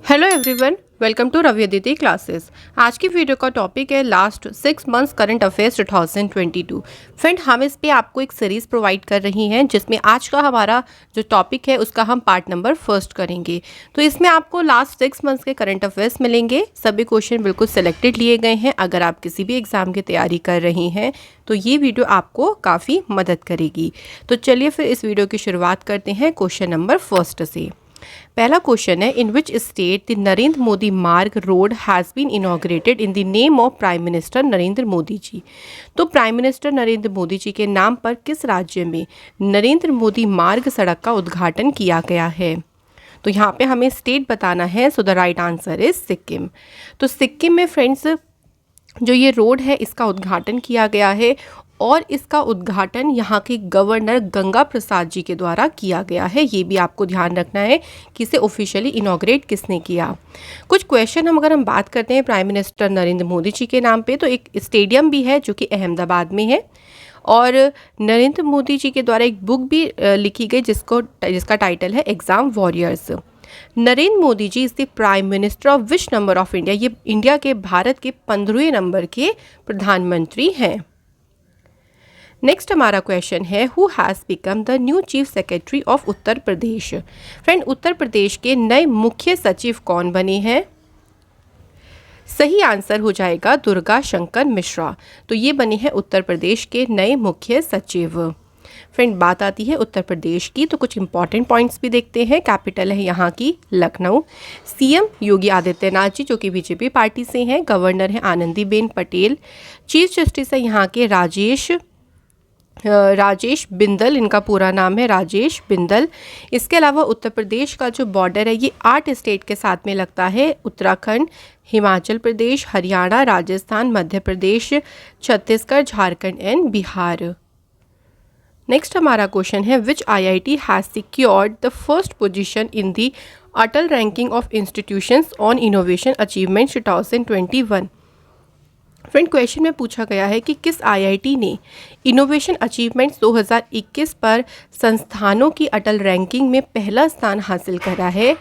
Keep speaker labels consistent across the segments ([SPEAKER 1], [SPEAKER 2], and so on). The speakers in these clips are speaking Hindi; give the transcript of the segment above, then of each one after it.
[SPEAKER 1] Hello everyone, welcome to Ravi Aditi classes. आज की वीडियो का टॉपिक है last 6 months current affairs 2022। Friend, हम इस पे आपको एक सीरीज़ प्रोवाइड कर रही हैं जिसमें आज का हमारा जो टॉपिक है उसका हम पार्ट नंबर फर्स्ट करेंगे। तो इसमें आपको लास्ट 6 मंथ्स के करंट अफेयर्स मिलेंगे। सभी क्वेश्चन बिल्कुल सिलेक्टेड लिए गए हैं। अगर आप किसी भी एग्ज़ाम की तैयारी कर रही हैं तो ये वीडियो आपको काफ़ी मदद करेगी। तो चलिए फिर इस वीडियो की शुरुआत करते हैं क्वेश्चन नंबर फर्स्ट से। पहला क्वेश्चन है, in which state the Narendra Modi Marg road has been inaugurated in the name of prime minister Narendra Modi ji. तो प्राइम मिनिस्टर नरेंद्र मोदी जी के नाम पर किस राज्य में नरेंद्र मोदी मार्ग सड़क का उद्घाटन किया गया है? तो यहाँ पे हमें स्टेट बताना है। So the right answer is Sikkim. तो सिक्किम में फ्रेंड्स जो ये रोड है इसका उद्घाटन किया गया है और इसका उद्घाटन यहाँ के गवर्नर गंगा प्रसाद जी के द्वारा किया गया है। ये भी आपको ध्यान रखना है कि इसे ऑफिशियली इनॉग्रेट किसने किया। कुछ क्वेश्चन अगर हम बात करते हैं प्राइम मिनिस्टर नरेंद्र मोदी जी के नाम पे, तो एक स्टेडियम भी है जो कि अहमदाबाद में है और नरेंद्र मोदी जी के द्वारा एक बुक भी लिखी गई जिसका टाइटल है exam warriors. Narendra Modi ji is the prime minister of which number of India? ये इंडिया के भारत के 15वें नंबर के प्रधानमंत्री हैं। नेक्स्ट हमारा क्वेश्चन है, who has become the new chief secretary of Uttar Pradesh? Friend, Uttar Pradesh के नए मुख्य सचिव कौन बने हैं? सही आंसर हो जाएगा दुर्गा शंकर मिश्रा। तो ये बने हैं उत्तर प्रदेश के नए मुख्य सचिव। फ्रेंड, बात आती है उत्तर प्रदेश की तो कुछ इंपॉर्टेंट पॉइंट्स भी देखते हैं। कैपिटल है यहाँ की लखनऊ। सीएम योगी आदित्यनाथ जी जो कि बीजेपी पार्टी से हैं। गवर्नर है आनंदीबेन पटेल। चीफ जस्टिस है यहाँ के राजेश बिंदल, इनका पूरा नाम है राजेश बिंदल। इसके अलावा उत्तर प्रदेश का जो बॉर्डर है ये 8 स्टेट के साथ में लगता है। उत्तराखंड, हिमाचल प्रदेश, हरियाणा, राजस्थान, मध्य प्रदेश, छत्तीसगढ़, झारखंड एंड बिहार। नेक्स्ट हमारा क्वेश्चन है, विच IIT has secured the first position in the Atal ranking of institutions on innovation achievement 2021? Friend, question में पूछा गया है कि किस आईआईटी ने इनोवेशन अचीवमेंट्स 2021 पर संस्थानों की अटल रैंकिंग में पहला स्थान हासिल करा है?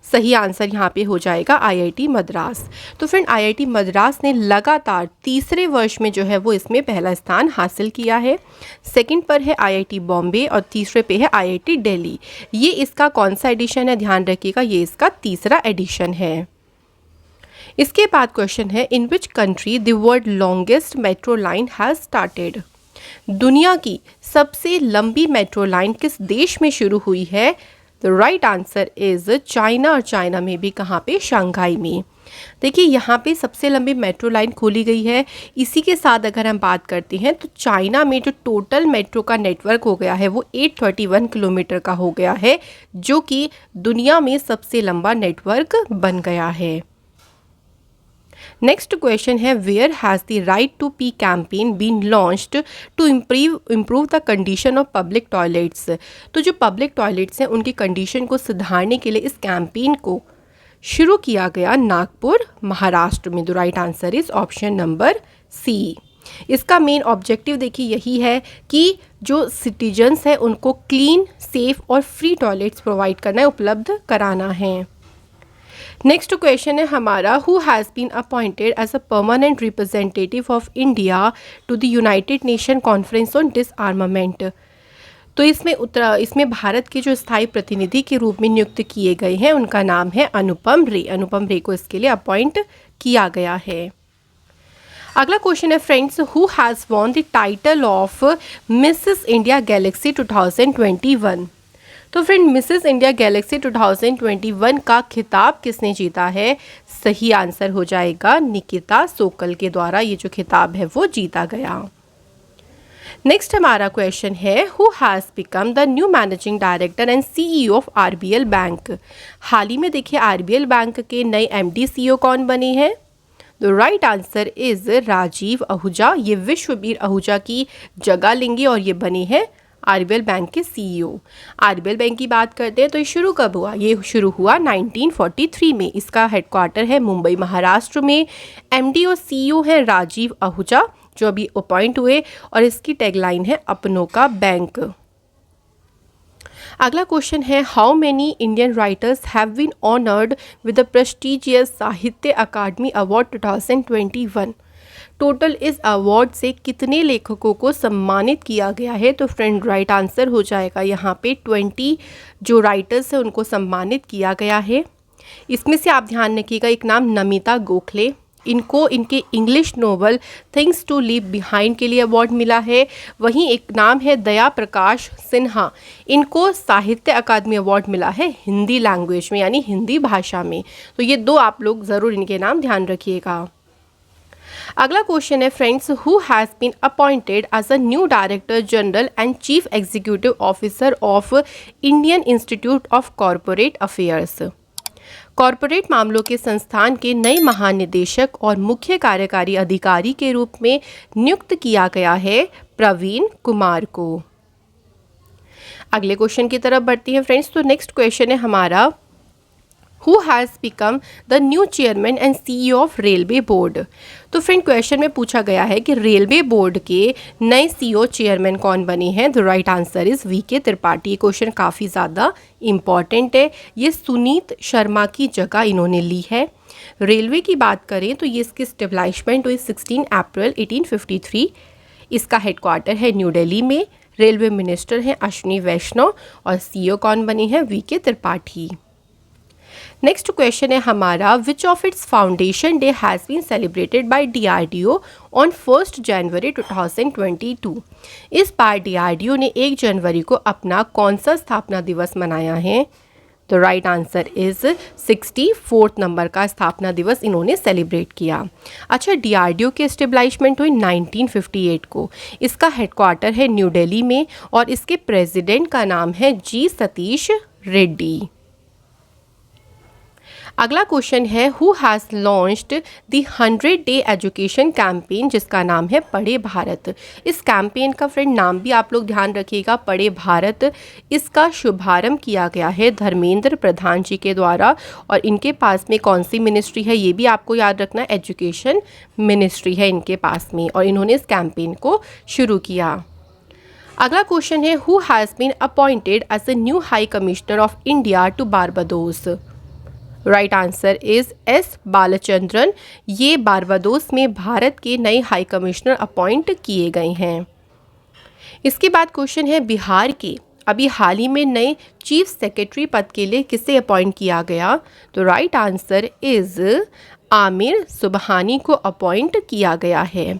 [SPEAKER 1] सही आंसर यहाँ पे हो जाएगा आईआईटी मद्रास। तो फ्रेंड, आईआईटी मद्रास ने लगातार तीसरे वर्ष में जो है वो इसमें पहला स्थान हासिल किया है। सेकंड पर है आईआईटी बॉम्बे और तीसरे पे है आईआईटी दिल्ली। ये इसका कौन सा एडिशन है? ध्यान रखिएगा, ये इसका तीसरा एडिशन है। इसके बाद क्वेश्चन है, in which country the world longest metro line has started? दुनिया की सबसे लंबी मेट्रो लाइन किस देश में शुरू हुई है? The right answer is China. और चाइना में भी कहाँ पे? शंघाई में। देखिए, यहाँ पे सबसे लंबी मेट्रो लाइन खोली गई है। इसी के साथ अगर हम बात करते हैं तो चाइना में जो टोटल मेट्रो का नेटवर्क हो गया है वो 831 किलोमीटर का हो गया है, जो कि दुनिया में सबसे लंबा नेटवर्क बन गया है। नेक्स्ट क्वेश्चन है, where has the right to pee campaign been launched to improve the condition of public toilets? तो जो पब्लिक टॉयलेट्स हैं उनकी कंडीशन को सुधारने के लिए इस कैंपेन को शुरू किया गया नागपुर, महाराष्ट्र में। The right answer is option number C. इसका मेन ऑब्जेक्टिव देखिए यही है कि जो सिटीजन्स हैं उनको क्लीन, सेफ और फ्री टॉयलेट्स प्रोवाइड करना है, उपलब्ध कराना है। नेक्स्ट क्वेश्चन है हमारा, who has been appointed as a permanent representative of India to the United Nation conference on disarmament? तो इसमें भारत के जो स्थायी प्रतिनिधि के रूप में नियुक्त किए गए हैं उनका नाम है अनुपम रे। अनुपम रे को इसके लिए अपॉइंट किया गया है। अगला क्वेश्चन है friends, who has won the title of Mrs India Galaxy 2021? तो फ्रेंड, मिसेस इंडिया गैलेक्सी 2021 का खिताब किसने जीता है? सही आंसर हो जाएगा निकिता सोकल के द्वारा ये जो खिताब है वो जीता गया। नेक्स्ट हमारा क्वेश्चन है, who has become the new managing director and CEO of RBL bank? हाल ही में देखिए आरबीएल बैंक के नए एमडी सीईओ कौन बने हैं? The right answer is Rajiv Ahuja. ये विश्ववीर आहूजा की जगह लेंगे और ये बने हैं आरबीएल बैंक के सीईओ। आरबीएल बैंक की बात करते हैं तो ये शुरू कब हुआ? ये शुरू हुआ 1943 में। इसका हेडक्वार्टर है मुंबई, महाराष्ट्र में। एमडी और सीईओ है राजीव आहूजा जो अभी अपॉइंट हुए और इसकी टैगलाइन है अपनों का बैंक। अगला क्वेश्चन है, how many Indian writers have been honoured with the prestigious Sahitya Akademi award 2021। Total इस अवार्ड से कितने लेखकों को सम्मानित किया गया है? तो फ्रेंड राइट आंसर हो जाएगा यहाँ पे 20 जो राइटर्स हैं उनको सम्मानित किया गया है। इसमें से आप ध्यान रखिएगा, एक नाम नमिता गोखले, इनको इनके English novel Things to Leave Behind के लिए अवार्ड मिला है। वहीं एक नाम है दया प्रकाश सिन्हा, इनको साहित्य अकादमी अवार्ड मिला है हिंदी लैंग्वेज में, यानी हिंदी भाषा में। तो ये दो आप लोग ज़रूर इनके नाम ध्यान रखिएगा। अगला क्वेश्चन है friends, who has been appointed as a new director general and chief executive officer of Indian Institute of Corporate Affairs. Corporate मामलों के संस्थान के नए महानिदेशक और मुख्य कार्यकारी अधिकारी के रूप में नियुक्त किया गया है प्रवीण कुमार को। अगले क्वेश्चन की तरफ बढ़ती है फ्रेंड्स। तो नेक्स्ट क्वेश्चन है हमारा, who has become the new chairman and CEO of railway board. तो फ्रेंड क्वेश्चन में पूछा गया है कि रेलवे बोर्ड के नए CEO चेयरमैन कौन बने हैं? The right answer is VK Tripathi. Question काफ़ी ज़्यादा इम्पॉर्टेंट है, ये सुनीत शर्मा की जगह इन्होंने ली है। रेलवे की बात करें तो ये इसकी स्टेबलाइजमेंट हुई 16 अप्रैल 1853। इसका हेडक्वार्टर है न्यू दिल्ली में। रेलवे मिनिस्टर हैं अश्विनी वैष्णव और CEO कौन बने हैं? VK त्रिपाठी। नेक्स्ट क्वेश्चन है हमारा, which of its foundation day has been celebrated by DRDO on 1 January 2022। इस बार DRDO ने 1 जनवरी को अपना कौन सा स्थापना दिवस मनाया है? तो राइट आंसर इज़ 64 नंबर का स्थापना दिवस इन्होंने सेलिब्रेट किया। अच्छा, DRDO की एस्टेब्लिशमेंट हुई 1958 को। इसका हेडक्वार्टर है न्यू दिल्ली में और इसके प्रेसिडेंट का नाम है G सतीश रेड्डी। अगला क्वेश्चन है, हु हैज़ लॉन्च्ड द 100-डे एजुकेशन कैंपेन, जिसका नाम है पढ़े भारत। इस कैंपेन का फ्रेंड नाम भी आप लोग ध्यान रखिएगा, पढ़े भारत। इसका शुभारंभ किया गया है धर्मेंद्र प्रधान जी के द्वारा और इनके पास में कौन सी मिनिस्ट्री है ये भी आपको याद रखना, एजुकेशन मिनिस्ट्री है इनके पास में, और इन्होंने इस कैंपेन को शुरू किया। अगला क्वेश्चन है, who has been appointed as a new high commissioner of India to Barbados. Right answer is S Balachandran. ये बारबाडोस में भारत के नए हाई कमिश्नर अपॉइंट किए गए हैं। इसके बाद क्वेश्चन है, बिहार के अभी हाल ही में नए चीफ सेक्रेटरी पद के लिए किसे अपॉइंट किया गया? तो right answer is Aamir Subhani को अपॉइंट किया गया है।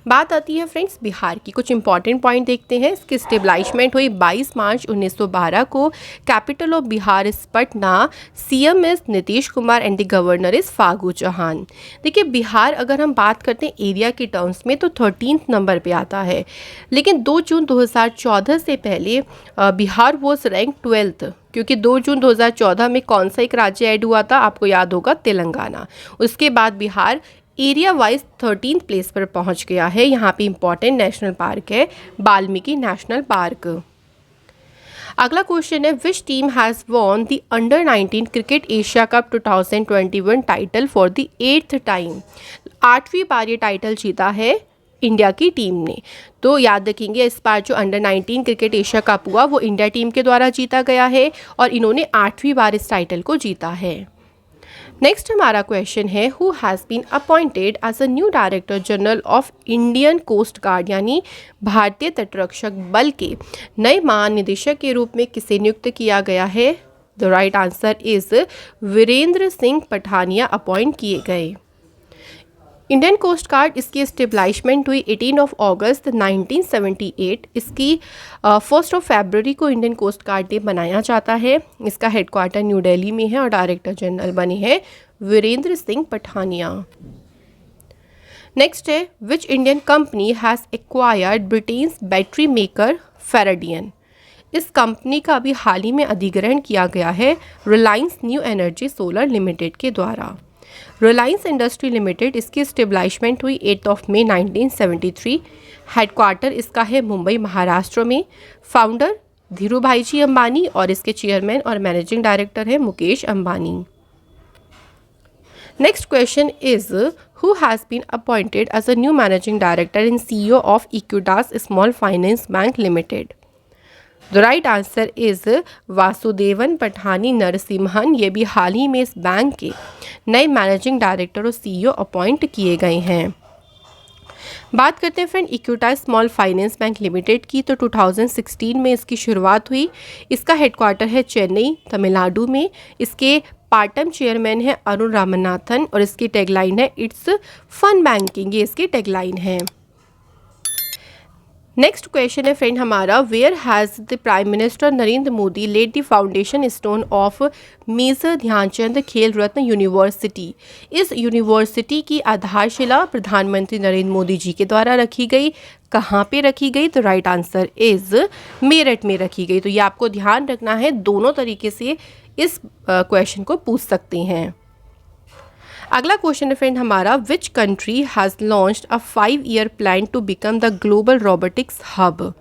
[SPEAKER 1] बात आती है फ्रेंड्स बिहार की, कुछ इंपॉर्टेंट पॉइंट देखते हैं। इसकी स्टेबलाइजमेंट हुई 22 मार्च 1912 को। Capital of Bihar is Patna. CM is Nitish Kumar and the governor is Phagu Chauhan. देखिए, बिहार अगर हम बात करते हैं एरिया की टर्म्स में तो 13th नंबर पे आता है, लेकिन 2 जून 2014 से पहले बिहार वॉज रैंक 12th, क्योंकि 2 जून 2014 में कौन सा एक राज्य ऐड हुआ था? आपको याद होगा, तेलंगाना। उसके बाद Bihar area wise 13th place पर पहुंच गया है। यहाँ पे इंपॉर्टेंट नेशनल पार्क है वाल्मीकि नेशनल पार्क। अगला क्वेश्चन है, which team has won the under nineteen cricket Asia cup 2021 title for the 8th time. 8वीं बार ये टाइटल जीता है इंडिया की टीम ने। तो याद रखेंगे, इस बार जो अंडर-19 क्रिकेट एशिया कप हुआ वो इंडिया टीम के द्वारा जीता गया है और इन्होंने 8वीं बार इस टाइटल को जीता है। नेक्स्ट हमारा क्वेश्चन है, who has been appointed as a new director general of Indian Coast Guard, यानी भारतीय तटरक्षक बल के नए महानिदेशक के रूप में किसे नियुक्त किया गया है? The right answer is Virendra Singh Pathania appoint किए गए। इंडियन कोस्ट गार्ड, इसकी स्टेबलाइजमेंट हुई 18 अगस्त 1978। इसकी 1 फरवरी को इंडियन कोस्ट गार्ड डे मनाया जाता है। इसका हेडक्वार्टर न्यू दिल्ली में है और डायरेक्टर जनरल बने हैं वीरेंद्र सिंह पठानिया। नेक्स्ट है, which Indian company has acquired Britain's battery maker Faradion. इस कंपनी का अभी हाल ही में अधिग्रहण किया गया है Reliance new energy solar limited के द्वारा। रिलायंस इंडस्ट्री लिमिटेड, इसकी स्टेबलाइजमेंट हुई 8 मई 1973। हेडक्वार्टर इसका है मुंबई महाराष्ट्र में। फाउंडर धीरूभाई जी अंबानी और इसके चेयरमैन और मैनेजिंग डायरेक्टर है Mukesh Ambani. Next question is, who has been appointed as a new managing director in CEO of Equitas Small Finance Bank Limited. The right answer is Vasudevan Pathani Narasimhan. ये भी हाल ही में इस बैंक के नए मैनेजिंग डायरेक्टर और सीईओ अपॉइंट किए गए हैं। बात करते हैं friend Equitas Small Finance Bank Limited की। तो 2016 में इसकी शुरुआत हुई। इसका हेडक्वार्टर है चेन्नई तमिलनाडु में। इसके पार्ट टाइम चेयरमैन है अरुण रामनाथन और इसकी टैगलाइन है इट्स फन बैंकिंग। ये इसकी टैगलाइन है। नेक्स्ट क्वेश्चन है फ्रेंड हमारा, where has the prime minister Narendra Modi laid the foundation stone of Major Dhyanchand Khel Ratna university. इस यूनिवर्सिटी की आधारशिला प्रधानमंत्री नरेंद्र मोदी जी के द्वारा रखी गई। कहाँ पे रखी गई? तो राइट आंसर इज मेरठ में रखी गई। तो ये आपको ध्यान रखना है, दोनों तरीके से इस क्वेश्चन को पूछ सकते हैं। अगला क्वेश्चन है फ्रेंड हमारा, which country has launched a 5-year plan to become the global robotics hub.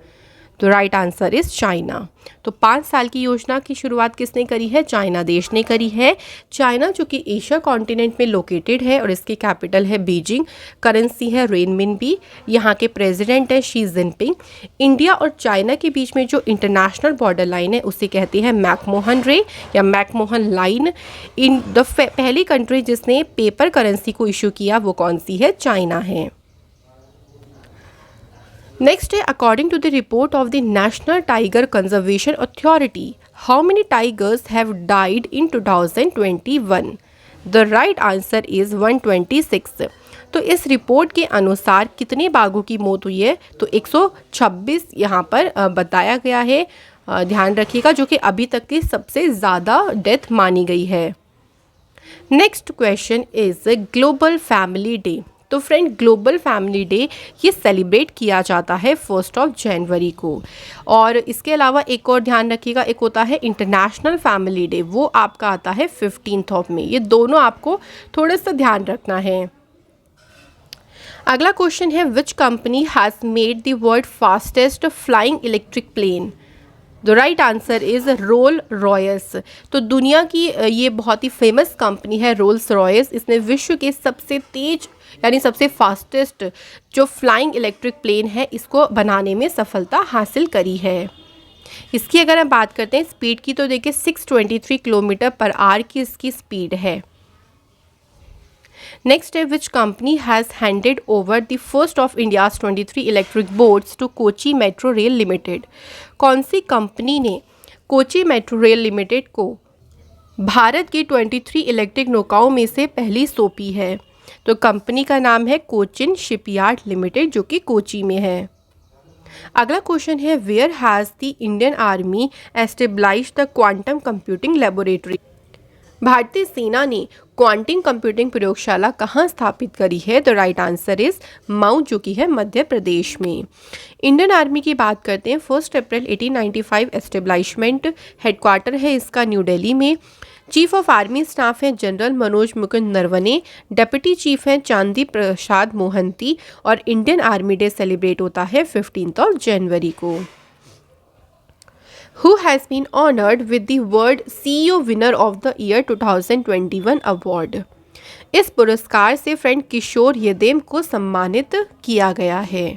[SPEAKER 1] तो राइट आंसर इज चाइना। तो 5 साल की योजना की शुरुआत किसने करी है? चाइना देश ने करी है। चाइना जो कि एशिया कॉन्टिनेंट में लोकेटेड है और इसकी कैपिटल है बीजिंग। करेंसी है रेनमिनबी। यहाँ के प्रेसिडेंट है शी जिनपिंग। इंडिया और चाइना के बीच में जो इंटरनेशनल बॉर्डर लाइन है उसे कहते हैं मैकमोहन रे या मैकमोहन लाइन। इन द पहली कंट्री जिसने पेपर करेंसी को इशू किया वो कौन सी है? चाइना है। नेक्स्ट है, according to the report of the National Tiger Conservation Authority how many tigers have died in 2021। The right answer is 126। तो इस रिपोर्ट के अनुसार कितने बाघों की मौत हुई है? तो 126 यहाँ पर बताया गया है। ध्यान रखिएगा, जो कि अभी तक की सबसे ज़्यादा डेथ मानी गई है। Next question is global family day. तो फ्रेंड ग्लोबल फैमिली डे ये सेलिब्रेट किया जाता है 1 जनवरी को। और इसके अलावा एक और ध्यान रखिएगा, एक होता है इंटरनेशनल फैमिली डे, वो आपका आता है 15 में। ये दोनों आपको थोड़ा सा ध्यान रखना है। अगला क्वेश्चन है, which company has made the world fastest flying electric plane. The right answer is Rolls Royce. तो दुनिया की ये बहुत ही फेमस कंपनी है रोल्स रॉयस। इसने विश्व के सबसे तेज यानी सबसे फास्टेस्ट जो फ्लाइंग इलेक्ट्रिक प्लेन है इसको बनाने में सफलता हासिल करी है। इसकी अगर हम बात करते हैं स्पीड की, तो देखिए 623 किलोमीटर पर आवर की इसकी स्पीड है। नेक्स्ट है, which company has handed over the first of India's 23 electric boats to Kochi metro rail limited. कौन सी कंपनी ने कोची मेट्रो रेल लिमिटेड को भारत की 23 इलेक्ट्रिक नौकाओं में से पहली सौंपी है? तो कंपनी का नाम है कोचिन शिपयार्ड लिमिटेड, जो कि कोची में है। अगला क्वेश्चन है, where has the Indian army established the quantum computing laboratory. भारतीय सेना ने क्वांटम कंप्यूटिंग प्रयोगशाला कहाँ स्थापित करी है? The right answer is Mau, जो कि है मध्य प्रदेश में। इंडियन आर्मी की बात करते हैं, 1 अप्रैल 1895 एस्टेब्लिशमेंट। हेडक्वार्टर है इसका न्यू दिल्ली में। चीफ ऑफ आर्मी स्टाफ हैं general Manoj Mukund Naravane. Deputy chief हैं चांदी प्रसाद मोहंती। और इंडियन आर्मी डे सेलिब्रेट होता है 15 जनवरी को। Who has been honored with the World CEO Winner of the Year 2021 award? इस पुरस्कार से फ्रेंड किशोर यदेम को सम्मानित किया गया है।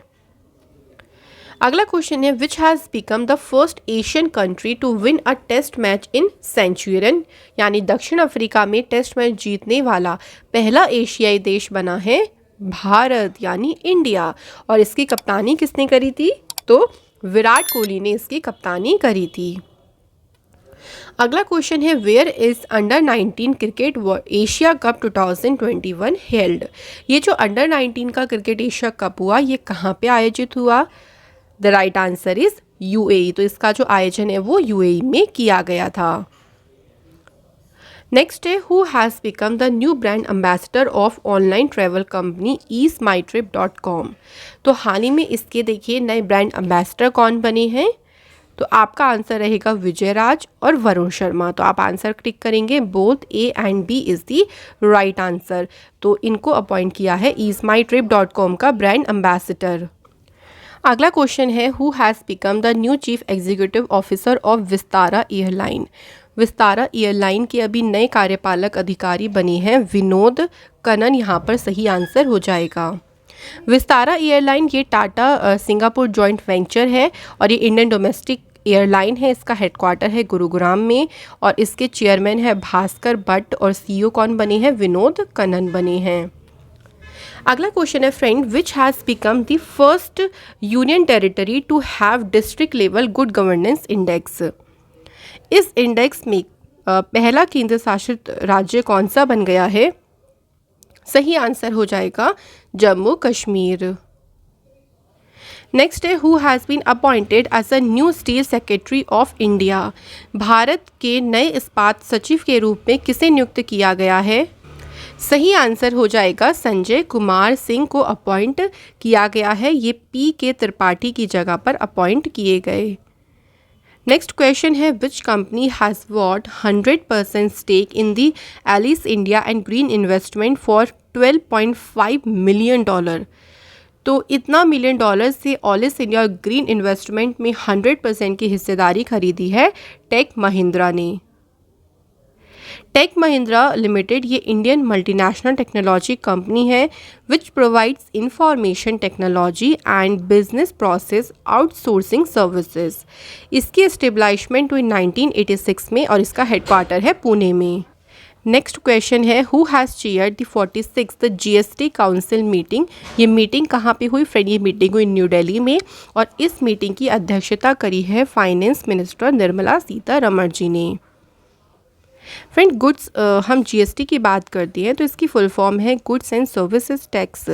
[SPEAKER 1] अगला क्वेश्चन है, which has become the first Asian country to win a test match in Centurion, यानी दक्षिण अफ्रीका में टेस्ट मैच जीतने वाला पहला एशियाई देश बना है भारत यानी इंडिया। और इसकी कप्तानी किसने करी थी? तो विराट कोहली ने इसकी कप्तानी करी थी। अगला क्वेश्चन है, where is under 19 cricket Asia cup 2021 held. ये जो अंडर 19 का क्रिकेट एशिया कप हुआ ये कहाँ पे आयोजित हुआ? The right answer is UAE. तो इसका जो आयोजन है वो यूएई में किया गया था। नेक्स्ट है, who has become the new brand ambassador of online travel company easemytrip.com। तो हाल ही में इसके देखिए नए ब्रांड एम्बेसडर कौन बने हैं? तो आपका आंसर रहेगा विजय राज और वरुण शर्मा। तो आप आंसर क्लिक करेंगे, both A and B is the right answer. तो इनको अपॉइंट किया है easemytrip.com का ब्रांड एम्बेसडर। अगला क्वेश्चन है, who has become the new chief executive officer of Vistara airline. Vistara airline के अभी नए कार्यपालक अधिकारी बने हैं विनोद कनन। यहाँ पर सही आंसर हो जाएगा। विस्तारा एयरलाइन ये टाटा सिंगापुर जॉइंट वेंचर है और ये इंडियन डोमेस्टिक एयरलाइन है, इसका हेडक्वार्टर है गुरुग्राम में और इसके चेयरमैन है भास्कर भट्ट और सीईओ कौन बने हैं, विनोद कनन बने हैं। अगला क्वेश्चन है friend, which has become the first union territory to have district level good governance index. इस इंडेक्स में पहला केंद्र शासित राज्य कौन सा बन गया है? सही आंसर हो जाएगा जम्मू कश्मीर। नेक्स्ट है, who has been appointed as a new steel secretary of India. भारत के नए इस्पात सचिव के रूप में किसे नियुक्त किया गया है? सही आंसर हो जाएगा संजय कुमार सिंह को अपॉइंट किया गया है। ये पी के त्रिपाठी की जगह पर अपॉइंट किए गए। नेक्स्ट क्वेश्चन है, which company has bought 100% stake in the Allyis India and Green Investment for $12.5 million. तो इतना मिलियन डॉलर से ऑलिस इंडिया और ग्रीन इन्वेस्टमेंट में 100% की हिस्सेदारी खरीदी है टेक महिंद्रा ने। टेक महिंद्रा लिमिटेड ये इंडियन मल्टीनेशनल टेक्नोलॉजी कंपनी है which provides information technology and business process outsourcing services. इसकी एस्टेब्लिशमेंट हुई 1986 में और इसका हेडक्वार्टर है पुणे में। नेक्स्ट क्वेश्चन है, who has chair the 46th GST council meeting. ये मीटिंग कहाँ पे हुई फ्रेंड? ये मीटिंग हुई न्यू दिल्ली में और इस मीटिंग की अध्यक्षता करी है फाइनेंस मिनिस्टर निर्मला सीतारमण जी ने। फ्रेंड गुड्स हम जीएसटी की बात करते हैं तो इसकी फुल फॉर्म है goods and services tax.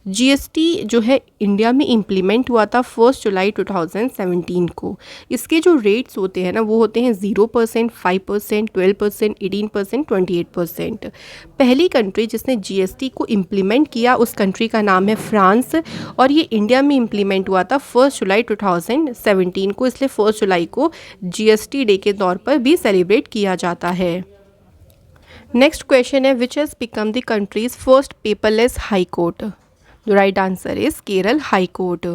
[SPEAKER 1] GST जो है इंडिया में इम्प्लीमेंट हुआ था 1 जुलाई 2017 को। इसके जो रेट्स होते हैं ना वो होते हैं 0%, 5%, 12%, 18%, 28%। पहली कंट्री जिसने जीएसटी को इम्प्लीमेंट किया उस कंट्री का नाम है फ्रांस और ये इंडिया में इम्प्लीमेंट हुआ था 1 जुलाई 2017 को, इसलिए 1 जुलाई को जीएसटी डे के तौर पर भी सेलिब्रेट किया जाता है। नेक्स्ट क्वेश्चन है, which has become the country's first paperless high court. The right answer is Kerala high court.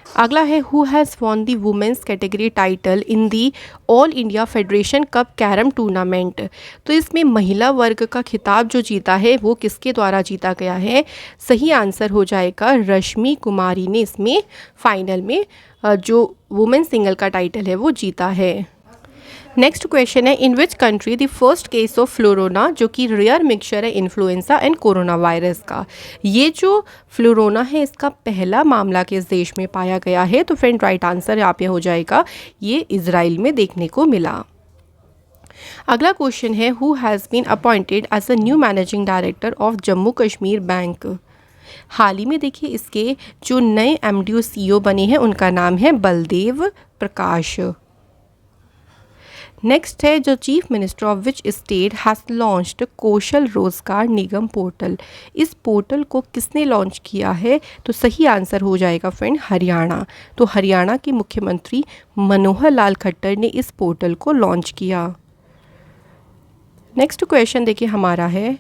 [SPEAKER 1] अगला है, who has won the women's category title in the all India federation cup carrom tournament. तो इसमें महिला वर्ग का खिताब जो जीता है वो किसके द्वारा जीता गया है? सही आंसर हो जाएगा रश्मि कुमारी ने इसमें फाइनल में जो वुमेन सिंगल का टाइटल है वो जीता है। नेक्स्ट क्वेश्चन है, in which country the first case of florona जो कि रेयर मिक्सचर है इन्फ्लुएंजा एंड कोरोना वायरस का। ये जो फ्लोरोना है इसका पहला मामला किस देश में पाया गया है? तो फ्रेंड राइट आंसर यहाँ पे हो जाएगा ये इजराइल में देखने को मिला। अगला क्वेश्चन है, who has been appointed as a new managing director of Jammu Kashmir bank. हाल ही में देखिए इसके जो नए एमडी और सीईओ बने हैं उनका नाम है बलदेव प्रकाश। नेक्स्ट है, who chief minister of which state has launched Kaushal Rozgar Nigam portal. इस पोर्टल को किसने लॉन्च किया है? तो सही आंसर हो जाएगा फ्रेंड हरियाणा। तो हरियाणा के मुख्यमंत्री मनोहर लाल खट्टर ने इस पोर्टल को लॉन्च किया। नेक्स्ट क्वेश्चन देखिए हमारा है,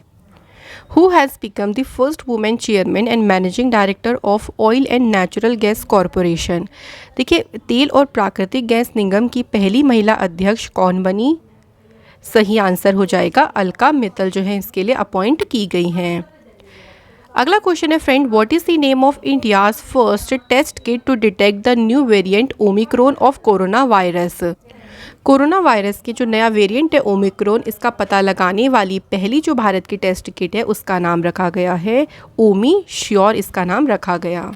[SPEAKER 1] who has become the first women chairman and managing director of oil and natural gas corporation. देखिए तेल और प्राकृतिक गैस निगम की पहली महिला अध्यक्ष कौन बनी? सही आंसर हो जाएगा अलका मित्तल जो है इसके लिए अपॉइंट की गई हैं। अगला क्वेश्चन है friend, what is the name of India's first test kit to detect the new variant omicron of corona virus. Corona virus के जो नया वेरिएंट है ओमिक्रॉन, इसका पता लगाने वाली पहली जो भारत की टेस्ट किट है उसका नाम रखा गया है ओमी श्योर, इसका नाम रखा गया।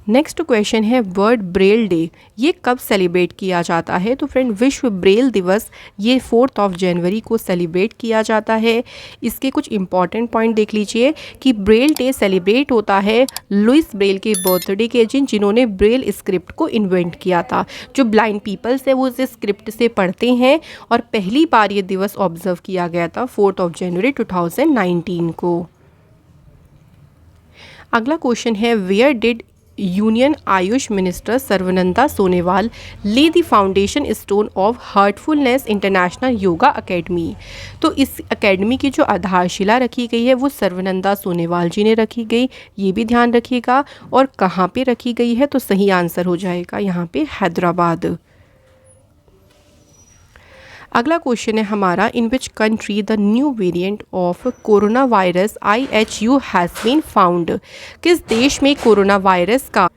[SPEAKER 1] नेक्स्ट क्वेश्चन है, वर्ल्ड ब्रेल डे ये कब सेलिब्रेट किया जाता है? तो फ्रेंड विश्व ब्रेल दिवस ये 4 जनवरी को सेलिब्रेट किया जाता है। इसके कुछ इंपॉर्टेंट पॉइंट देख लीजिए कि ब्रेल डे सेलिब्रेट होता है लुइस ब्रेल के बर्थडे के जिन्होंने ब्रेल स्क्रिप्ट को इन्वेंट किया था। जो ब्लाइंड पीपल्स है वो इस स्क्रिप्ट से पढ़ते हैं और पहली बार ये दिवस ऑब्जर्व किया गया था 4 जनवरी 2019 को। अगला क्वेश्चन है, where did union Ayush minister Sarbananda Sonowal lay the foundation stone of Heartfulness international yoga academy. तो इस एकेडमी की जो आधारशिला रखी गई है वो सर्वानंदा सोनोवाल जी ने रखी गई, ये भी ध्यान रखिएगा। और कहाँ पे रखी गई है? तो सही आंसर हो जाएगा यहाँ पे हैदराबाद। अगला क्वेश्चन है हमारा, in which country the new variant of corona virus IHU has been found. किस देश में कोरोना वायरस का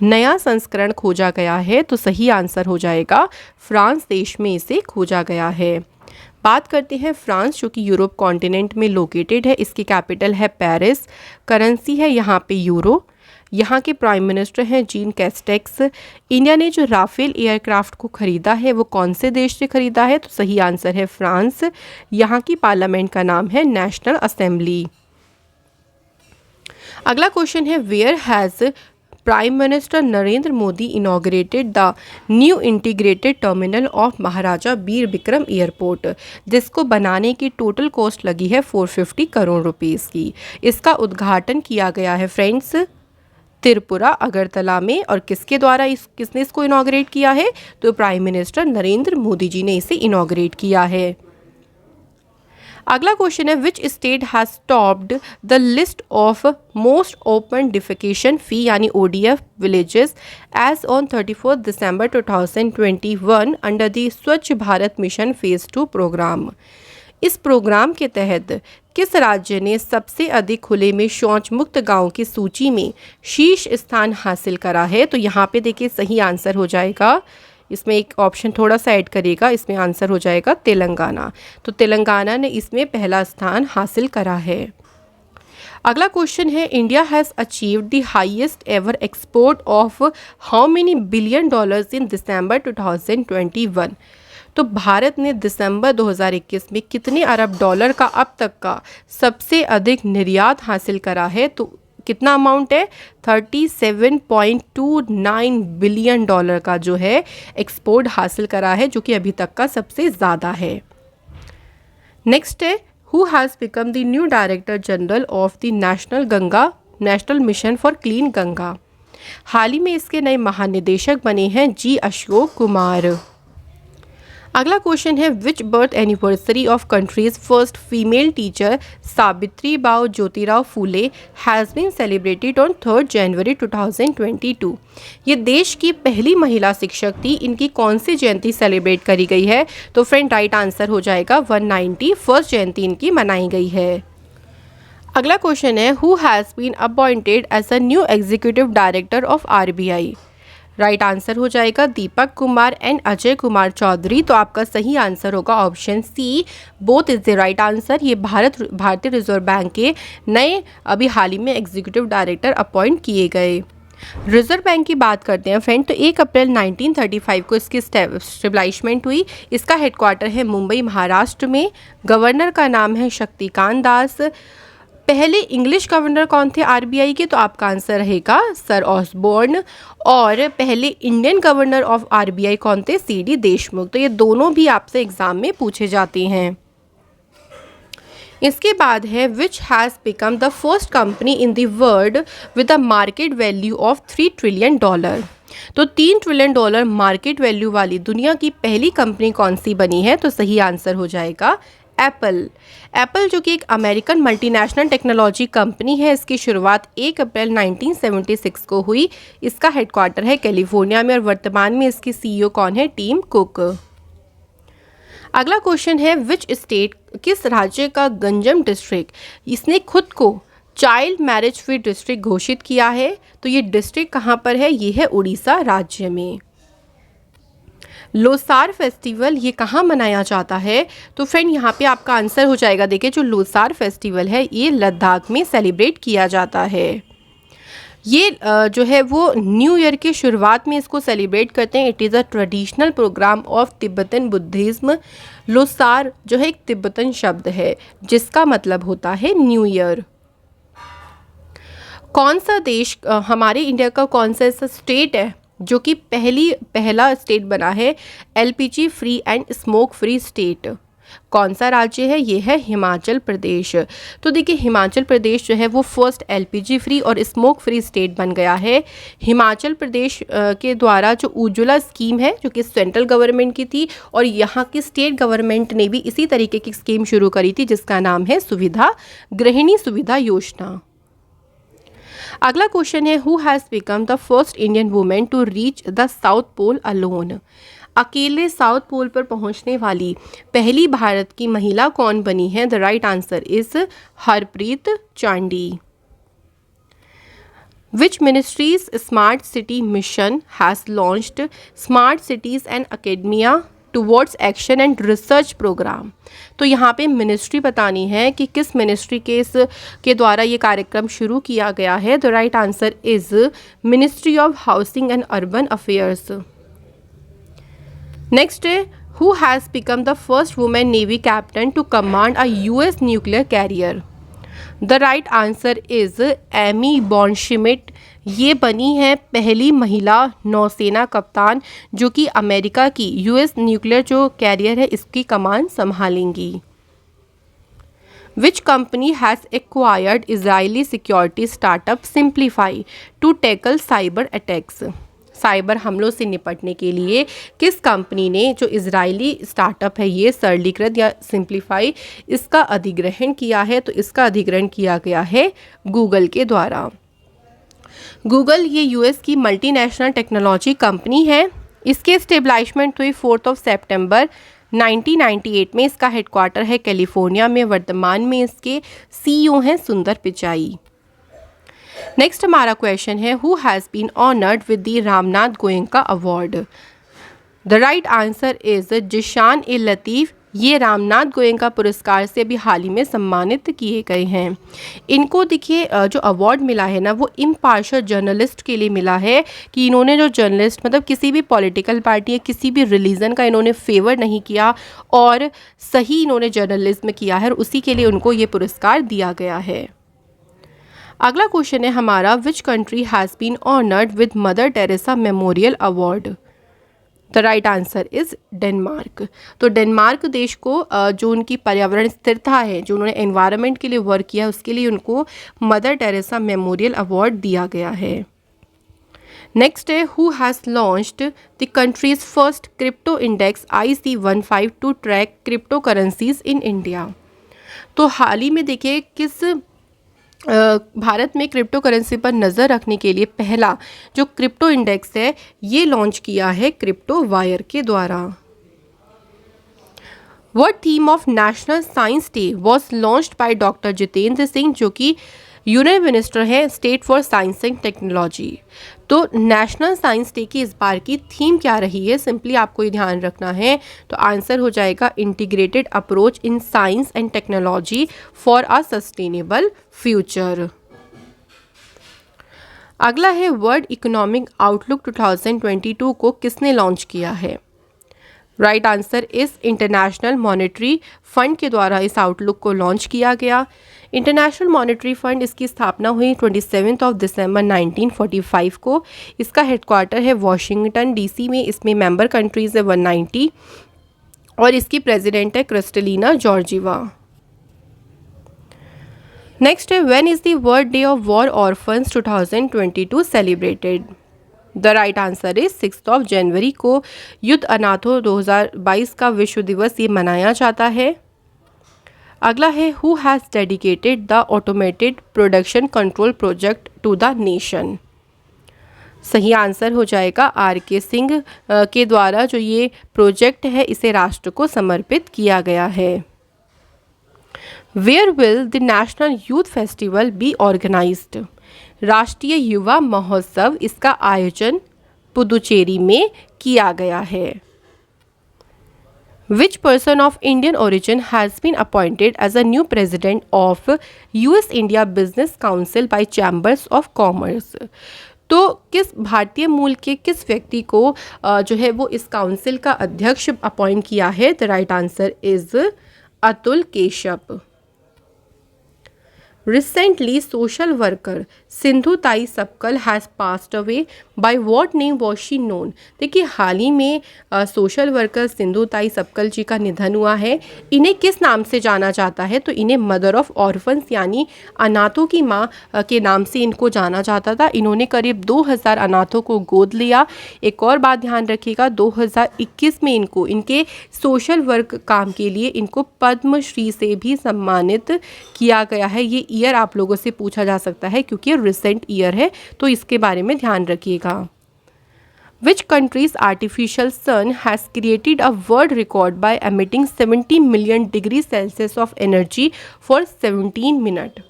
[SPEAKER 1] नया संस्करण खोजा गया है? तो सही आंसर हो जाएगा फ्रांस देश में इसे खोजा गया है। बात करते हैं फ्रांस, जो कि यूरोप कॉन्टिनेंट में लोकेटेड है। इसकी कैपिटल है पेरिस। करेंसी है यहाँ पे यूरो। यहाँ के प्राइम मिनिस्टर हैं जीन कैस्टेक्स। इंडिया ने जो राफेल एयरक्राफ्ट को खरीदा है वो कौन से देश से खरीदा है? तो सही आंसर है फ्रांस। यहाँ की पार्लियामेंट का नाम है नेशनल असेंबली। अगला क्वेश्चन है, where has prime minister Narendra Modi inaugurated the new integrated terminal of Maharaja Bir Bikram airport, जिसको बनाने की टोटल कॉस्ट लगी है 450 करोड़ रुपीस की। इसका उद्घाटन किया गया है फ्रेंड्स त्रिपुरा अगरतला में। और किसके द्वारा किसने इसको इनॉग्रेट किया है? तो प्राइम मिनिस्टर नरेंद्र मोदी जी ने इसे इनॉग्रेट किया है। अगला क्वेश्चन है, which state has topped the list of most open defecation free यानी ODF villages as on 31 December 2021 under the Swachh Bharat mission phase 2 programme. इस प्रोग्राम के तहत किस राज्य ने सबसे अधिक खुले में शौच मुक्त गांव की सूची में शीर्ष स्थान हासिल करा है? तो यहाँ पे देखिए सही आंसर हो जाएगा, इसमें एक ऑप्शन थोड़ा सा ऐड करिएगा, इसमें आंसर हो जाएगा तेलंगाना। तो तेलंगाना ने इसमें पहला स्थान हासिल करा है। अगला क्वेश्चन है, India has achieved the highest ever export of how many billion dollars in December 2021। तो भारत ने दिसंबर 2021 में कितने अरब डॉलर का अब तक का सबसे अधिक निर्यात हासिल करा है? तो कितना अमाउंट है? 37.29 बिलियन डॉलर का जो है एक्सपोर्ट हासिल करा है, जो कि अभी तक का सबसे ज़्यादा है। नेक्स्ट है, who has become the new director general of the national mission for clean Ganga. हाल ही में इसके नए महानिदेशक बने हैं जी अशोक कुमार। अगला क्वेश्चन है, which birth anniversary of country's first female teacher Savitribai Jyotirao Phule has been celebrated on 3 January 2022। ये देश की पहली महिला शिक्षक थी। इनकी कौन सी जयंती सेलिब्रेट करी गई है? तो फ्रेंड राइट आंसर हो जाएगा 191 जयंती इनकी मनाई गई है। अगला क्वेश्चन है, who has been appointed as a new executive director of RBI। Right answer हो जाएगा दीपक कुमार एंड अजय कुमार चौधरी। तो आपका सही आंसर होगा option C, both is the right answer. ये भारतीय रिजर्व बैंक के नए अभी हाल ही में एग्जीक्यूटिव डायरेक्टर अपॉइंट किए गए। रिजर्व बैंक की बात करते हैं फ्रेंड, तो 1 अप्रैल 1935 को इसकी स्टेब्लिशमेंट हुई। इसका हेडक्वार्टर है मुंबई महाराष्ट्र में। गवर्नर का नाम है शक्तिकांत दास। पहले इंग्लिश गवर्नर कौन थे RBI के? तो आपका आंसर रहेगा सर ऑसबोर्न। और पहले इंडियन गवर्नर ऑफ RBI कौन थे? CD देशमुख। तो ये दोनों भी आपसे एग्जाम में पूछे जाते हैं। इसके बाद है, which has become the first company in the world with a market value of 3 trillion dollar. तो 3 ट्रिलियन डॉलर मार्केट वैल्यू वाली दुनिया की पहली कंपनी कौन सी बनी है? तो सही आंसर हो जाएगा एप्पल, जो कि एक अमेरिकन मल्टीनेशनल टेक्नोलॉजी कंपनी है। इसकी शुरुआत 1 अप्रैल 1976 को हुई। इसका हेडक्वार्टर है कैलिफोर्निया में और वर्तमान में इसकी CEO कौन है? Tim cook. अगला क्वेश्चन है, विच स्टेट, किस राज्य का गंजम डिस्ट्रिक्ट इसने खुद को चाइल्ड मैरिज फ्री डिस्ट्रिक्ट घोषित किया है? तो ये डिस्ट्रिक्ट कहाँ पर है? ये है उड़ीसा राज्य में। लोसार फेस्टिवल ये कहाँ मनाया जाता है? तो फ्रेंड यहाँ पे आपका आंसर हो जाएगा, देखिए जो लोसार फेस्टिवल है ये लद्दाख में सेलिब्रेट किया जाता है। ये जो है वो न्यू ईयर की शुरुआत में इसको सेलिब्रेट करते हैं। It is a traditional program of Tibetan Buddhism. Losar जो है एक तिब्बतन शब्द है जिसका मतलब होता है न्यू ईयर। कौन सा देश हमारे इंडिया का कौन सा ऐसा स्टेट है जो कि पहला स्टेट बना है LPG free and smoke free state? कौन सा राज्य है? ये है हिमाचल प्रदेश। तो देखिए हिमाचल प्रदेश जो है वो फर्स्ट LPG फ्री और स्मोक फ्री स्टेट बन गया है। हिमाचल प्रदेश के द्वारा जो उज्ज्वला स्कीम है जो कि सेंट्रल गवर्नमेंट की थी और यहाँ की स्टेट गवर्नमेंट ने भी इसी तरीके की स्कीम शुरू करी थी जिसका नाम है गृहिणी सुविधा योजना। अगला क्वेश्चन है, who has become the first Indian women to reach the south pole alone. अकेले साउथ पोल पर पहुंचने वाली पहली भारत की महिला कौन बनी है? The right answer is Harpreet Chandi. Which ministry's smart city mission has launched smart cities and academia towards action and research programme. तो यहाँ पे मिनिस्ट्री बतानी है कि किस मिनिस्ट्री के द्वारा ये कार्यक्रम शुरू किया गया है। The right answer is ministry of housing and urban affairs. Next है, who has become the first women navy captain to command a US nuclear carrier. The right answer is Amy Bauernschmidt. ये बनी है पहली महिला नौसेना कप्तान जो कि अमेरिका की यूएस न्यूक्लियर जो कैरियर है इसकी कमान संभालेंगी। Which company has acquired Israeli security startup Siemplify to tackle cyber attacks. Cyber हमलों से निपटने के लिए किस कंपनी ने जो इजरायली स्टार्टअप है ये सरलीकृत या सिंप्लीफाई इसका अधिग्रहण किया है। तो इसका अधिग्रहण किया गया है गूगल के द्वारा। गूगल ये यूएस की मल्टीनेशनल टेक्नोलॉजी कंपनी है। इसके स्टेब्लिशमेंट हुई 4 सितंबर 1998 में। इसका हेडक्वार्टर है कैलिफोर्निया में। वर्तमान में इसके सीईओ हैं सुंदर पिचाई। नेक्स्ट हमारा क्वेश्चन है, who has been honoured with the Ramnath Goenka award. The right answer is Zeeshan A Latif. ये रामनाथ गोयनका पुरस्कार से अभी हाल ही में सम्मानित किए गए हैं। इनको देखिए जो अवार्ड मिला है ना वो इम्पार्शियल जर्नलिस्ट के लिए मिला है कि इन्होंने जो जर्नलिस्ट मतलब किसी भी पॉलिटिकल पार्टी या किसी भी रिलीजन का इन्होंने फेवर नहीं किया और सही इन्होंने जर्नलिज्म किया है और उसी के लिए उनको ये पुरस्कार दिया गया है। अगला क्वेश्चन है हमारा, which country has been honoured with Mother Teresa memorial award. The right answer is Denmark. तो डेनमार्क देश को जो उनकी पर्यावरण स्थिरता है जो उन्होंने एनवायरनमेंट के लिए वर्क किया उसके लिए उनको मदर टेरेसा मेमोरियल अवार्ड दिया गया है। नेक्स्ट है, who has launched the country's first crypto index IC15 to track crypto currencies in India. तो हाल ही में देखिए किस भारत में क्रिप्टो करेंसी पर नज़र रखने के लिए पहला जो क्रिप्टो इंडेक्स है ये लॉन्च किया है क्रिप्टो वायर के द्वारा। What theme of national science day was launched by doctor Jitendra Singh जो कि यूनियन मिनिस्टर है state for science and technology. तो नेशनल साइंस डे की इस बार की थीम क्या रही है, सिंपली आपको ये ध्यान रखना है। तो आंसर हो जाएगा integrated approach in science and technology for a sustainable future. अगला है, वर्ल्ड इकोनॉमिक आउटलुक 2022 को किसने लॉन्च किया है। राइट आंसर इस इंटरनेशनल मॉनेटरी फंड के द्वारा इस आउटलुक को लॉन्च किया गया। इंटरनेशनल मॉनेटरी फंड इसकी स्थापना हुई 27 दिसंबर 1945 को। इसका हेडक्वार्टर है वॉशिंगटन DC में। इसमें मेंबर कंट्रीज़ है 190 और इसकी प्रेसिडेंट है क्रिस्टलिना जॉर्जीवा। नेक्स्ट है, when is the world day of war orphans 2022 celebrated. The right answer is 6 जनवरी को युद्ध अनाथों 2022 का विश्व दिवस ये मनाया जाता है। अगला है, who has dedicated the automated production control project to the nation. सही आंसर हो जाएगा RK सिंह के द्वारा जो ये प्रोजेक्ट है इसे राष्ट्र को समर्पित किया गया है। Where will the national youth festival be organised. राष्ट्रीय युवा महोत्सव इसका आयोजन पुदुचेरी में किया गया है। Which person of Indian origin has been appointed as a new president of US India Business Council by Chambers of Commerce। तो किस भारतीय मूल के किस व्यक्ति को जो है वो इस काउंसिल का अध्यक्ष अपॉइंट किया है। The right answer is Atul Keshap. Recently, social worker Sindhutai Sapkal has passed away by what name was she known. देखिए हाल ही में सोशल वर्कर सिंधु ताई सपकल जी का निधन हुआ है। इन्हें किस नाम से जाना जाता है, तो इन्हें मदर ऑफ ऑर्फन्स यानी अनाथों की माँ के नाम से इनको जाना जाता था। इन्होंने करीब 2000 अनाथों को गोद लिया। एक और बात ध्यान रखिएगा, 2021 में इनको इनके सोशल वर्क काम के लिए इनको पद्मश्री से भी सम्मानित किया गया है। ये ईयर आप लोगों से पूछा जा सकता है क्योंकि ये रिसेंट ईयर है, तो इसके बारे में ध्यान रखिएगा। Which country's artificial sun has created a world record by emitting 70 million degree Celsius of energy for 17 minute.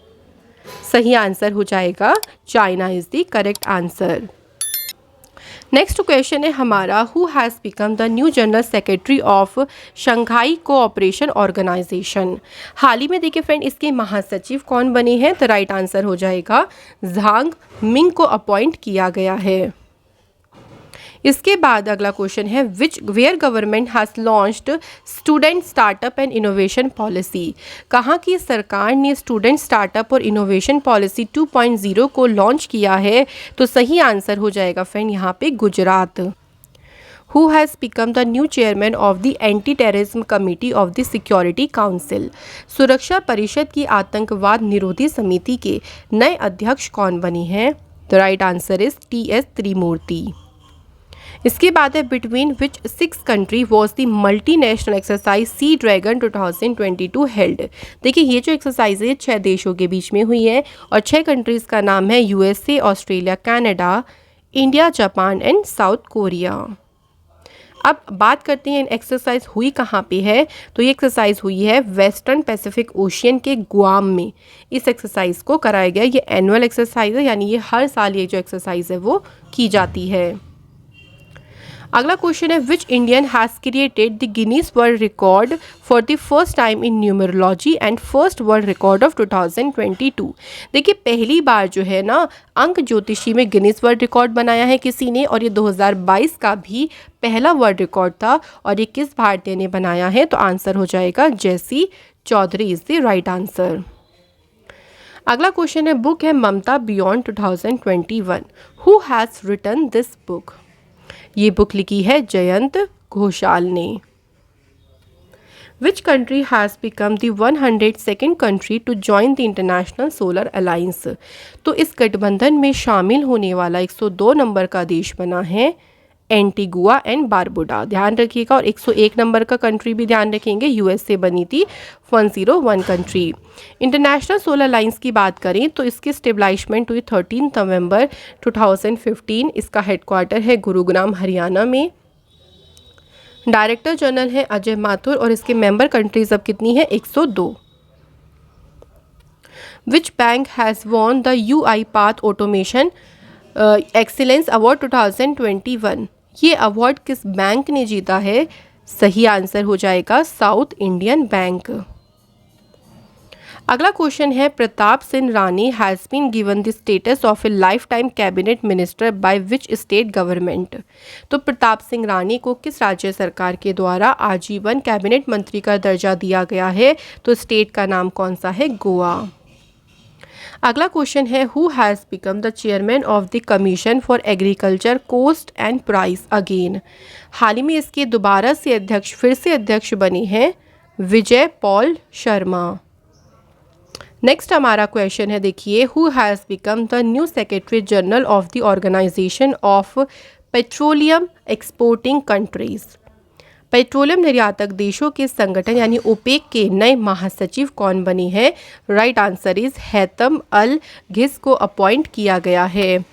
[SPEAKER 1] सही आंसर हो जाएगा China is the correct answer. Next question है हमारा, who has become the new general secretary of Shanghai cooperation organisation. हाल ही में देखिए फ्रेंड इसके महासचिव कौन बने हैं, तो राइट आंसर हो जाएगा झांग मिंग को अपॉइंट किया गया है। इसके बाद अगला क्वेश्चन है, which where government has launched student startup and innovation policy. कहाँ की सरकार ने स्टूडेंट स्टार्टअप और इनोवेशन पॉलिसी 2.0 को लॉन्च किया है, तो सही आंसर हो जाएगा फ्रेंड यहाँ पे Gujarat. Who has become the new chairman of the anti terrorism committee of the security council. सुरक्षा परिषद की आतंकवाद निरोधी समिति के नए अध्यक्ष कौन बने हैं, the right answer is TS Trimurti. इसके बाद है, between which 6 country was the multinational exercise sea dragon 2022 held. देखिए ये जो एक्सरसाइज है 6 देशों के बीच में हुई है और 6 कंट्रीज़ का नाम है USA, Australia, Canada, India, Japan and south Korea. अब बात करते हैं एक्सरसाइज हुई कहाँ पे है, तो ये एक्सरसाइज हुई है वेस्टर्न पैसिफिक ओशियन के गुआम में। इस एक्सरसाइज को कराया गया, ये एनुअल एक्सरसाइज है, यानी ये हर साल ये जो एक्सरसाइज है वो की जाती है। अगला क्वेश्चन है, which Indian has created the Guinness world record for the first time in numerology and first world record of 2022। देखिए पहली बार जो है ना अंक ज्योतिषी में गिनीज वर्ल्ड रिकॉर्ड बनाया है किसी ने, और ये 2022 का भी पहला वर्ल्ड रिकॉर्ड था। और ये किस भारतीय ने बनाया है, तो आंसर हो जाएगा J C Chaudhary is the right answer. अगला क्वेश्चन है, बुक है Mamata beyond 2021। Who has written this book. ये बुक लिखी है जयंत घोषाल ने। Which country has become the 102nd country to join the international solar alliance. तो इस गठबंधन में शामिल होने वाला 102 नंबर का देश बना है एंटीगुआ एंड बारबुडा, ध्यान रखिएगा। और 101 नंबर का कंट्री भी ध्यान रखेंगे, USA बनी थी 101 कंट्री। इंटरनेशनल सोलर अलायंस की बात करें तो इसकी स्टेबलाइजमेंट हुई 13 नवंबर 2015। इसका हेडक्वार्टर है गुरुग्राम हरियाणा में। डायरेक्टर जनरल है अजय माथुर और इसके मेंबर कंट्रीज अब कितनी है, 102। Which bank has won the UI path automation excellence award 2021। ये अवार्ड किस बैंक ने जीता है, सही आंसर हो जाएगा साउथ इंडियन बैंक। अगला क्वेश्चन है, Pratap Singh Rane has been given the status of a lifetime cabinet minister by which state government. तो प्रताप सिंह राणी को किस राज्य सरकार के द्वारा आजीवन कैबिनेट मंत्री का दर्जा दिया गया है, तो स्टेट का नाम कौन सा है, गोवा। अगला क्वेश्चन है, who has become the chairman of the commission for agriculture cost and price again. हाल ही में इसके दोबारा से अध्यक्ष फिर से अध्यक्ष बने हैं विजय पॉल शर्मा। नेक्स्ट हमारा क्वेश्चन है, देखिए, who has become the new secretary general of the organisation of petroleum exporting countries. Petroleum निर्यातक देशों के संगठन यानी ओपेक के नए महासचिव कौन बने हैं, राइट आंसर इज हैतम अल घिस को अपॉइंट किया गया है।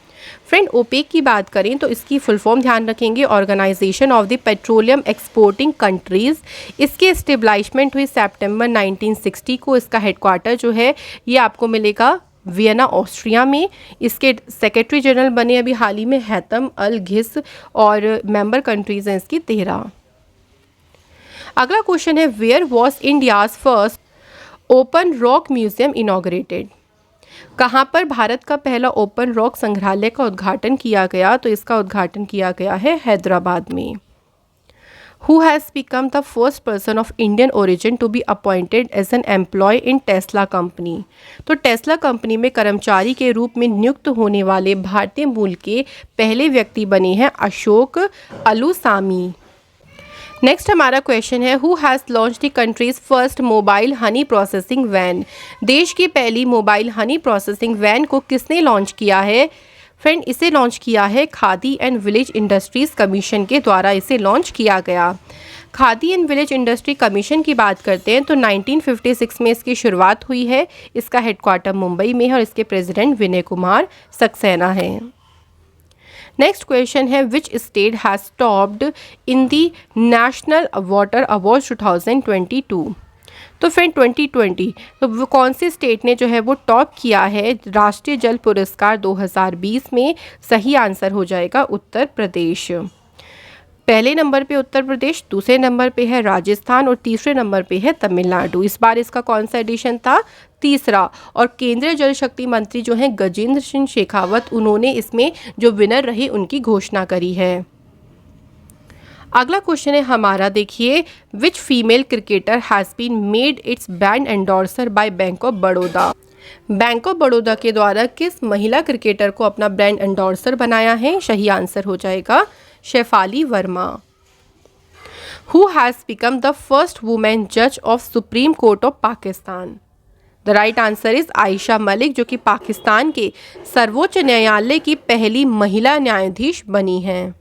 [SPEAKER 1] फ्रेंड ओपेक की बात करें तो इसकी फुल फॉर्म ध्यान रखेंगे, organisation of the petroleum exporting countries. इसके स्टेबलाइजमेंट हुई सितंबर 1960 को। इसका हेडक्वार्टर जो है ये आपको मिलेगा वियना ऑस्ट्रिया में। इसके सेक्रेटरी जनरल बने अभी हाल ही में हैतम अल घिस और मेंबर कंट्रीज़ हैं इसकी 13। अगला क्वेश्चन है, where was India's first open rock museum inaugurated. कहाँ पर भारत का पहला ओपन रॉक संग्रहालय का उद्घाटन किया गया, तो इसका उद्घाटन किया गया है हैदराबाद में। Who has become the first person of Indian origin to be appointed as an employ in Tesla company. तो टेस्ला कंपनी में कर्मचारी के रूप में नियुक्त होने वाले भारतीय मूल के पहले व्यक्ति बने हैं अशोक अलुसामी। नेक्स्ट हमारा क्वेश्चन है, who has launch the country's first mobile honey processing van. देश की पहली मोबाइल हनी प्रोसेसिंग वैन को किसने लॉन्च किया है। फ्रेंड इसे लॉन्च किया है khadi and village industries commission के द्वारा इसे लॉन्च किया गया। Khadi and village industry commission की बात करते हैं तो 1956 में इसकी शुरुआत हुई है। इसका हेडक्वार्टर मुंबई में है और इसके प्रेसिडेंट विनय कुमार सक्सेना हैं। नेक्स्ट क्वेश्चन है, which state has topped in the national water award 2022। तो फ्रेंड 2020 तो वो कौन सी स्टेट ने जो है वो टॉप किया है राष्ट्रीय जल पुरस्कार 2020 में? सही आंसर हो जाएगा उत्तर प्रदेश। पहले नंबर पे उत्तर प्रदेश, दूसरे नंबर पे है राजस्थान और तीसरे नंबर पे है तमिलनाडु। इस बार इसका कौन सा एडिशन था? तीसरा। और केंद्रीय जल शक्ति मंत्री जो हैं गजेंद्र सिंह शेखावत, उन्होंने इसमें जो विनर रहे उनकी घोषणा करी है। अगला क्वेश्चन है हमारा, देखिए, which female cricketer has been made its brand endorser by bank of Baroda? Bank of Baroda के द्वारा किस महिला क्रिकेटर को अपना ब्रांड एंडोर्सर बनाया है? सही आंसर हो जाएगा Shafali Verma. Who has become the first women जज of supreme court of Pakistan? The right answer is Ayesha Malik, जो कि पाकिस्तान के सर्वोच्च न्यायालय की पहली महिला न्यायाधीश बनी हैं।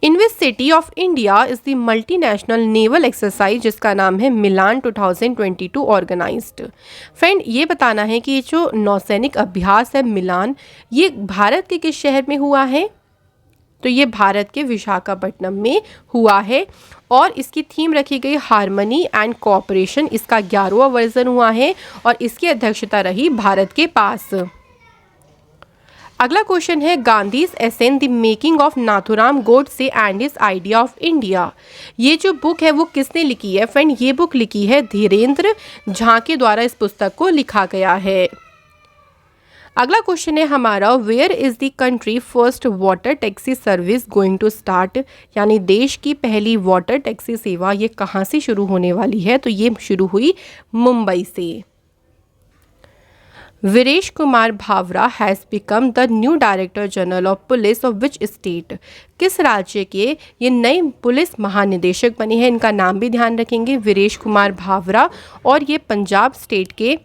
[SPEAKER 1] In which city of India is the multinational naval exercise जिसका नाम है मिलान 2022 ऑर्गेनाइज्ड? फ्रेंड, ये बताना है कि ये जो नौसैनिक अभ्यास है मिलान, ये भारत के किस शहर में हुआ है? तो ये भारत के विशाखापट्टनम में हुआ है और इसकी थीम रखी गई हार्मनी एंड कोऑपरेशन। इसका 11वां वर्जन हुआ है और इसकी अध्यक्षता रही भारत के पास। अगला क्वेश्चन है, Gandhi's assassin the making of Nathuram Godse and his idea of India? ये जो बुक है वो किसने लिखी है? फ्रेंड, ये बुक लिखी है धीरेन्द्र झा के द्वारा इस पुस्तक को लिखा गया है। अगला क्वेश्चन है हमारा, where is the country first water taxi service going to start? यानी देश की पहली वाटर टैक्सी सेवा ये कहाँ से शुरू होने वाली है? तो ये शुरू हुई मुंबई से। Viresh Kumar Bhawra has become the new director general of police of which state? किस राज्य के ये नए पुलिस महानिदेशक बने हैं? इनका नाम भी ध्यान रखेंगे, वीरेश कुमार भावरा, और ये पंजाब स्टेट के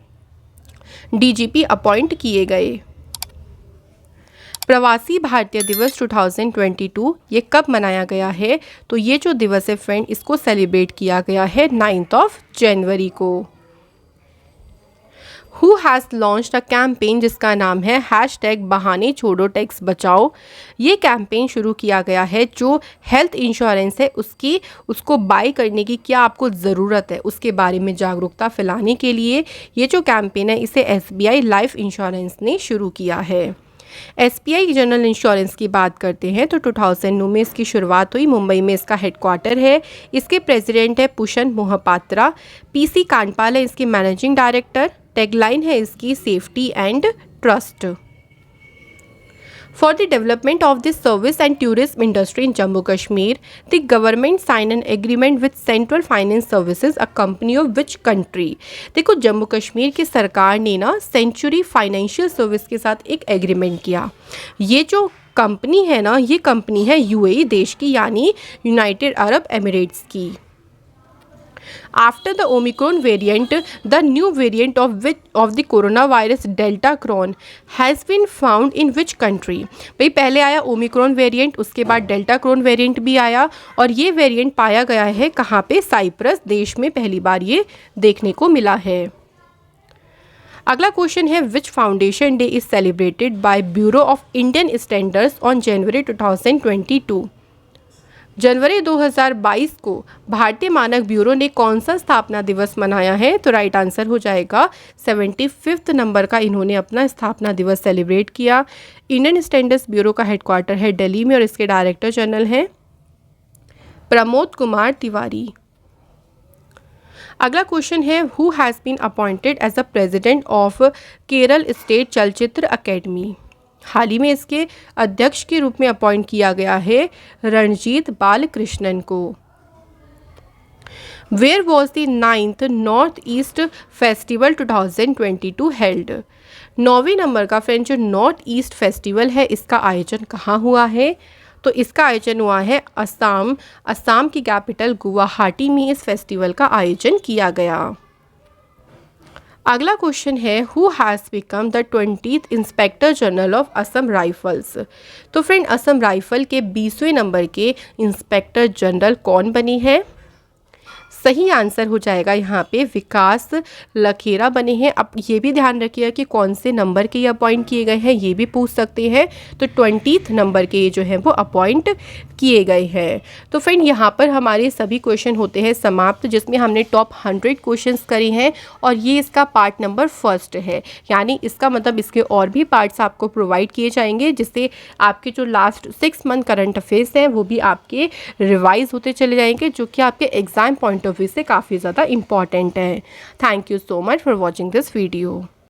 [SPEAKER 1] डीजीपी अपॉइंट किए गए। प्रवासी भारतीय दिवस 2022 ये कब मनाया गया है? तो ये जो दिवस है फ्रेंड, इसको सेलिब्रेट किया गया है 9 जनवरी को। Who has launched a campaign जिसका नाम है #बहाने छोड़ो टैक्स बचाओ? ये कैंपेन शुरू किया गया है, जो हेल्थ इंश्योरेंस है उसको बाय करने की क्या आपको ज़रूरत है उसके बारे में जागरूकता फैलाने के लिए ये जो कैंपेन है इसे SBI लाइफ इंश्योरेंस ने शुरू किया है। SBI जनरल इंश्योरेंस की बात करते हैं तो 2009 में इसकी शुरुआत हुई, मुंबई में इसका हेडक्वार्टर है। इसके प्रेसिडेंट है पुशन मोहपात्रा, PC कांडपाल है इसके मैनेजिंग डायरेक्टर। टैगलाइन है इसकी safety and trust. For the development of the service and tourism industry in Jammu Kashmir the government sign an agreement with central finance services a company of which country? देखो, जम्मू कश्मीर की सरकार ने ना सेंचुरी फाइनेंशियल सर्विस के साथ एक एग्रीमेंट किया। ये जो कंपनी है ना, ये कंपनी है UAE देश की, यानी यूनाइटेड अरब एमिरेट्स की। After the Omicron variant, the new variant of the coronavirus Delta Cron has been found in which country? भाई, पहले आया ओमिक्रॉन वेरिएंट, उसके बाद डेल्टा क्रोन वेरिएंट भी आया और ये वेरिएंट पाया गया है कहाँ पे? साइप्रस देश में पहली बार ये देखने को मिला है। अगला क्वेश्चन है, which foundation day is celebrated by bureau of Indian standards on January 2022? जनवरी 2022 को भारतीय मानक ब्यूरो ने कौन सा स्थापना दिवस मनाया है? तो राइट आंसर हो जाएगा 75वां नंबर का इन्होंने अपना स्थापना दिवस सेलिब्रेट किया। इंडियन स्टैंडर्ड्स ब्यूरो का हेडक्वार्टर है दिल्ली में और इसके डायरेक्टर जनरल हैं प्रमोद कुमार तिवारी। अगला क्वेश्चन है, who has been appointed as a president of Kerala state Chalachitra academy? हाल ही में इसके अध्यक्ष के रूप में अपॉइंट किया गया है रणजीत बालकृष्णन को। Where was the 9th north east festival 2022 held? 9वें नंबर का फ्रेंड जो नॉर्थ ईस्ट फेस्टिवल है इसका आयोजन कहाँ हुआ है? तो इसका आयोजन हुआ है असम की कैपिटल गुवाहाटी में इस फेस्टिवल का आयोजन किया गया। अगला क्वेश्चन है, who has become the 20th inspector general of Assam rifles? तो फ्रेंड, असम राइफल के 20वें नंबर के इंस्पेक्टर जनरल कौन बनी है? सही आंसर हो जाएगा यहाँ पे विकास लखेरा बने हैं। अब ये भी ध्यान रखिएगा कि कौन से नंबर के ये अपॉइंट किए गए हैं, ये भी पूछ सकते हैं। तो 20th नंबर के ये जो है वो अपॉइंट किए गए हैं। तो फ्रेंड यहाँ पर हमारे सभी क्वेश्चन होते हैं समाप्त, जिसमें हमने टॉप 100 क्वेश्चंस करे हैं और ये इसका पार्ट नंबर 1 है। यानी इसका मतलब इसके और भी पार्ट्स आपको प्रोवाइड किए जाएंगे, जिससे आपके जो लास्ट 6 मंथ करंट अफेयर्स हैं वो भी आपके रिवाइज होते चले जाएंगे, जो कि आपके एग्जाम पॉइंट ऑफ व्यू से काफ़ी ज़्यादा इंपॉर्टेंट है। Thank you so much for watching this video.